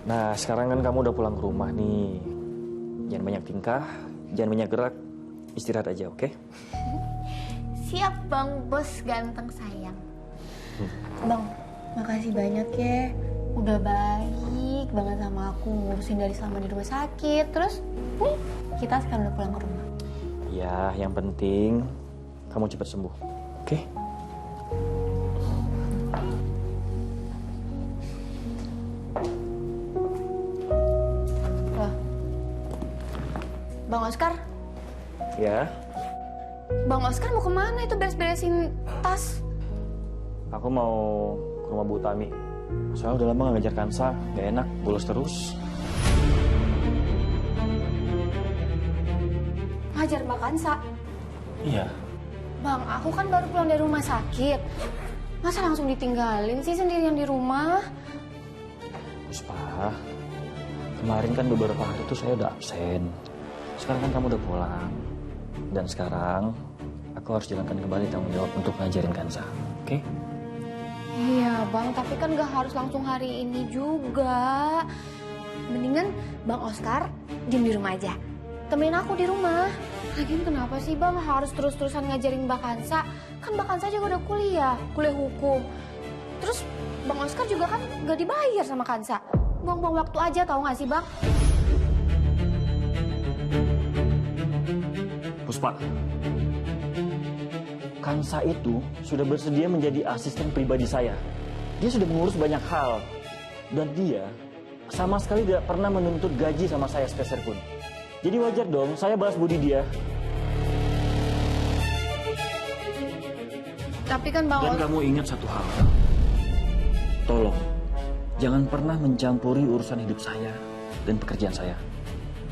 Nah, sekarang kan kamu udah pulang ke rumah nih. Jangan banyak tingkah, jangan banyak gerak. Istirahat aja, oke? Siap, Bang Bos ganteng sayang. Bang, makasih banyak ya. Udah baik banget sama aku, ngurusin dari selama di rumah sakit. Terus, nih, kita sekarang udah pulang ke rumah. Ya, yang penting kamu cepat sembuh, oke? Loh, Bang Oscar? Ya, Bang Oscar mau kemana itu beres-beresin tas? aku mau ke rumah Bu Tami. Soalnya udah lama gak ngejar Kansa, gak enak, bolos terus. Ngajar Mbak Kansa? Iya. Bang, aku kan baru pulang dari rumah sakit. Masa langsung ditinggalin sih sendirian di rumah? Puspa, kemarin kan beberapa hari tuh saya udah absen. Sekarang kan kamu udah pulang. Dan sekarang, aku harus jalankan kembali tanggung jawab untuk ngajarin Kansa, oke? Iya Bang, tapi kan gak harus langsung hari ini juga. Mendingan Bang Oscar diem di rumah aja. Temenin aku di rumah. Lagian kenapa sih Bang harus terus-terusan ngajarin Mbak Kansa? Kan Mbak Kansa juga udah kuliah hukum. Terus Bang Oscar juga kan gak dibayar sama Kansa. Buang-buang waktu aja, tahu gak sih Bang? Puspa, Kansa itu sudah bersedia menjadi asisten pribadi saya. Dia sudah mengurus banyak hal. Dan dia sama sekali tidak pernah menuntut gaji sama saya sepeser pun. Jadi wajar dong saya balas budi dia. Tapi kan Bang Dan Oscar... kamu ingat satu hal. Tolong, jangan pernah mencampuri urusan hidup saya dan pekerjaan saya.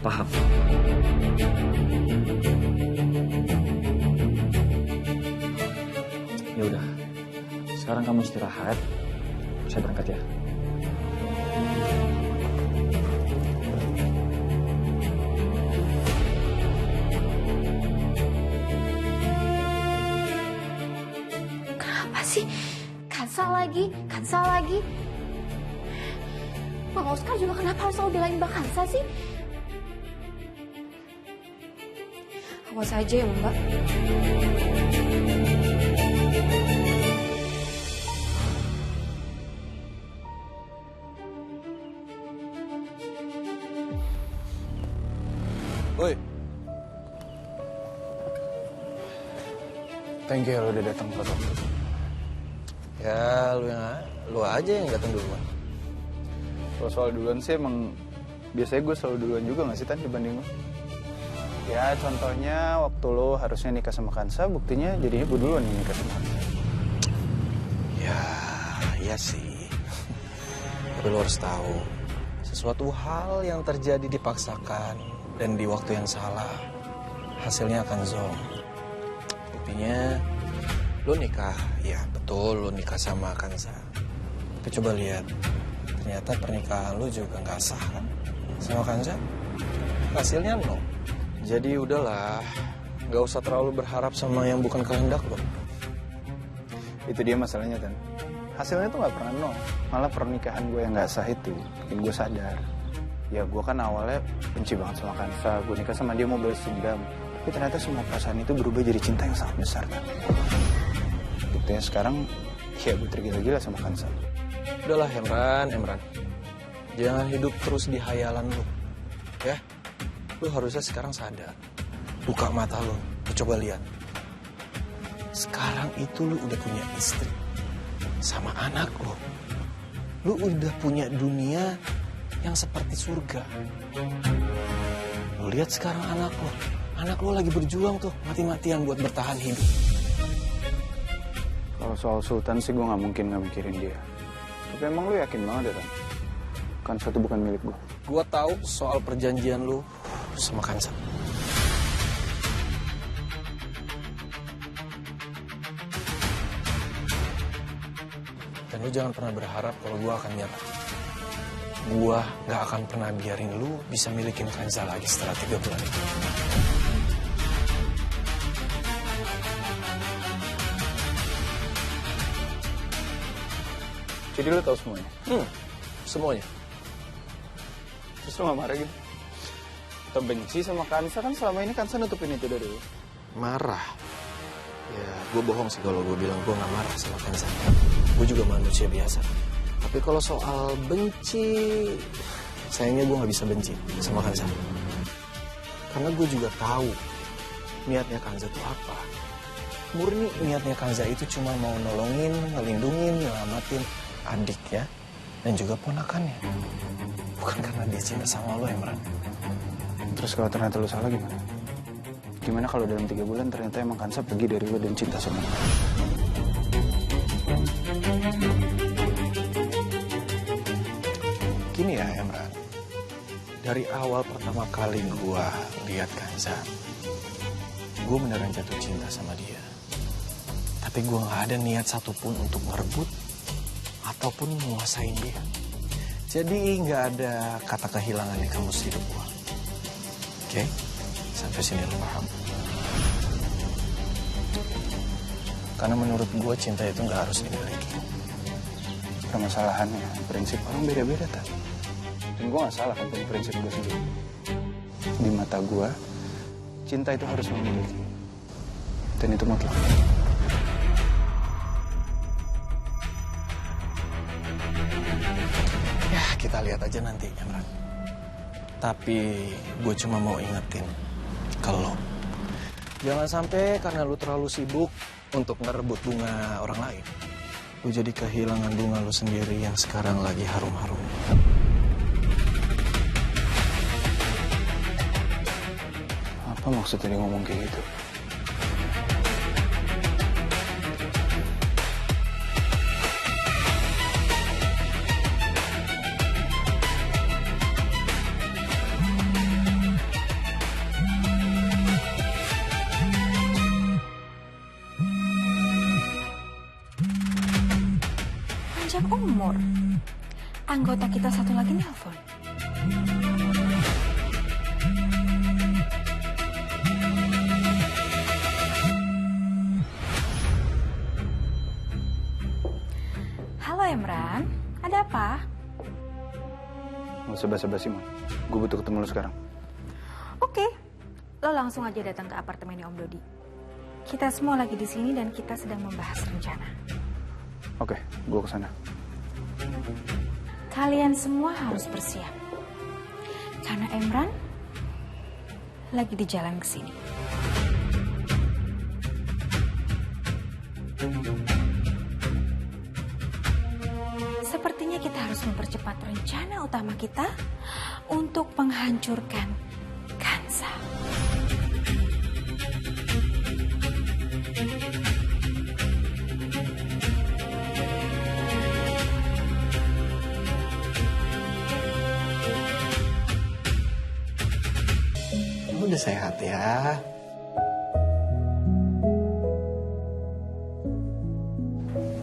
Paham? Ya udah, sekarang kamu istirahat. Saya berangkat ya. Kenapa sih? Kansa lagi. Bang Oscar juga kenapa harus selalu belain Mbak Kansa sih? Awas aja ya Mbak. Woi. Thank you lo udah datang ke kantor. Ya, lu aja yang datang duluan. Kalau soal duluan sih emang biasanya gue selalu duluan juga nggak sih Tan dibanding lo? Ya contohnya waktu lo harusnya nikah sama Kansa, buktinya jadinya gue duluan yang nikah sama Kansa. Ya, iya sih. Tapi lu harus tahu, sesuatu hal yang terjadi dipaksakan dan di waktu yang salah, hasilnya akan zonk. Buktinya, lu nikah, ya betul lu nikah sama Kansa. Tapi coba lihat, ternyata pernikahan lu juga nggak sah kan sama Kansa. Hasilnya no. Jadi udahlah, nggak usah terlalu berharap sama yang bukan kehendak lo. Itu dia masalahnya Tan. Hasilnya tuh nggak pernah nol. Malah pernikahan gue yang nggak sah itu bikin gue sadar. Ya gue kan awalnya benci banget sama Kansa. Gue nikah sama dia mau balas dendam. Tapi ternyata semua perasaan itu berubah jadi cinta yang sangat besar Tan. Buktinya sekarang ya gue tergila-gila sama Kansa. Udahlah Emran. Jangan hidup terus di hayalan lu. Ya, lu harusnya sekarang sadar. Buka mata lu coba lihat. Sekarang itu lu udah punya istri. Sama anak lu. Lu udah punya dunia yang seperti surga. Lu lihat sekarang anak lu. Anak lu lagi berjuang tuh, mati-matian buat bertahan hidup. Kalau soal Sultan sih gue nggak mungkin nggak mikirin dia. Tapi emang lu yakin banget ya Tan? Kansa itu bukan milik gue. Gua tahu soal perjanjian lu sama Kansa. Dan lu jangan pernah berharap kalau gua akan nyerah. Gua nggak akan pernah biarin lu bisa milikin Kansa lagi setelah 3 bulan itu. Jadi lu tahu semuanya? Semuanya. Terus lo gak marah gitu? Atau benci sama Kansa? Kan selama ini Kansa nutupin itu dari lo. Marah? Ya, gue bohong sih kalau gue bilang gue gak marah sama Kansa. Gue juga manusia biasa. Tapi kalau soal benci, sayangnya gue gak bisa benci sama Kansa. Karena gue juga tahu niatnya Kansa itu apa. Murni niatnya Kansa itu cuma mau nolongin, ngelindungin, nyelamatin adiknya dan juga ponakannya. Bukan karena dia cinta sama lo, Emran. Terus kalau ternyata lo salah gimana? Gimana kalau dalam 3 bulan ternyata emang Kansa pergi dari lo dan cinta sama lo? Gini ya, Emran. Dari awal pertama kali gue lihat Kansa, gue beneran jatuh cinta sama dia. Tapi gue gak ada niat satupun untuk merebut ataupun menguasain dia. Jadi gak ada kata kehilangan di kamus hidup gue. Oke? Sampai sini lo paham? Karena menurut gue cinta itu gak harus dimiliki. Permasalahannya, prinsip orang beda-beda, kan? Dan gue gak salah kan punya prinsip gue sendiri. Di mata gue, cinta itu harus memiliki. Dan itu mutlak. Ya, kita lihat aja nanti, Emran. Tapi gue cuma mau ingetin kalau jangan sampai karena lu terlalu sibuk untuk ngerebut bunga orang lain, lu jadi kehilangan bunga lu sendiri yang sekarang lagi harum-harum. Apa maksudnya dia ngomong kayak gitu? Panjang umur. Anggota kita satu lagi nelpon. Halo Emran, ada apa? Gak usah basa-basi, Mon. Gue butuh ketemu lo sekarang. Oke, lo langsung aja datang ke apartemennya Om Dodi. Kita semua lagi di sini dan kita sedang membahas rencana. Oke, gue kesana. Kalian semua harus bersiap. Karena Emran lagi di jalan ke sini. Sepertinya kita harus mempercepat rencana utama kita untuk menghancurkan Kansa. Lu udah sehat ya?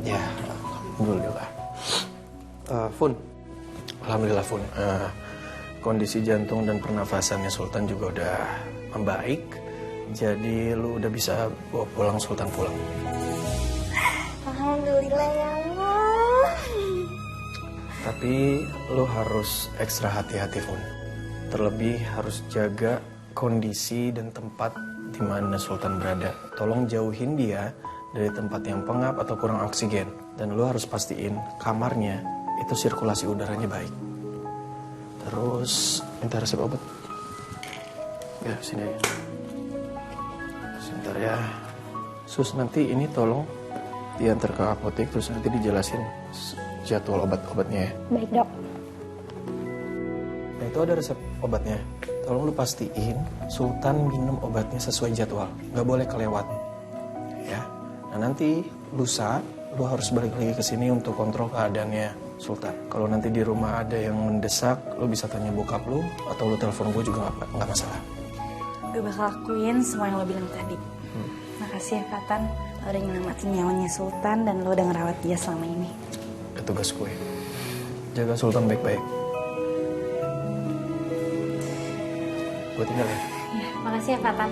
Ya, alhamdulillah. Fun, alhamdulillah Fun. Kondisi jantung dan pernafasannya Sultan juga udah membaik. Jadi lu udah bisa bawa pulang Sultan pulang. Alhamdulillah ya Allah. Tapi lu harus ekstra hati-hati Fun. Terlebih harus jaga kondisi dan tempat di mana Sultan berada. Tolong jauhin dia dari tempat yang pengap atau kurang oksigen. Dan lu harus pastiin kamarnya itu sirkulasi udaranya baik. Terus minta resep obat. Ya, sini aja. Sebentar ya. Sus, nanti ini tolong diantar ke apotek terus nanti dijelasin jadwal obat-obatnya ya. Baik dok. Nah, itu ada resep obatnya. Tolong lu pastiin Sultan minum obatnya sesuai jadwal. Nggak boleh kelewat. Ya. Nah, nanti lusa lu harus balik lagi ke sini untuk kontrol keadaannya Sultan. Kalau nanti di rumah ada yang mendesak, lu bisa tanya bokap lu atau lu telepon gue juga nggak masalah. Gue bakal lakuin semua yang lo bilang tadi. Makasih ya Fatan, lo udah nyelamatin nyawanya Sultan dan lo udah ngerawat dia selama ini. Itu tugas gue. Jaga Sultan baik-baik. Gue tinggal ya. Ya, makasih ya Fatan.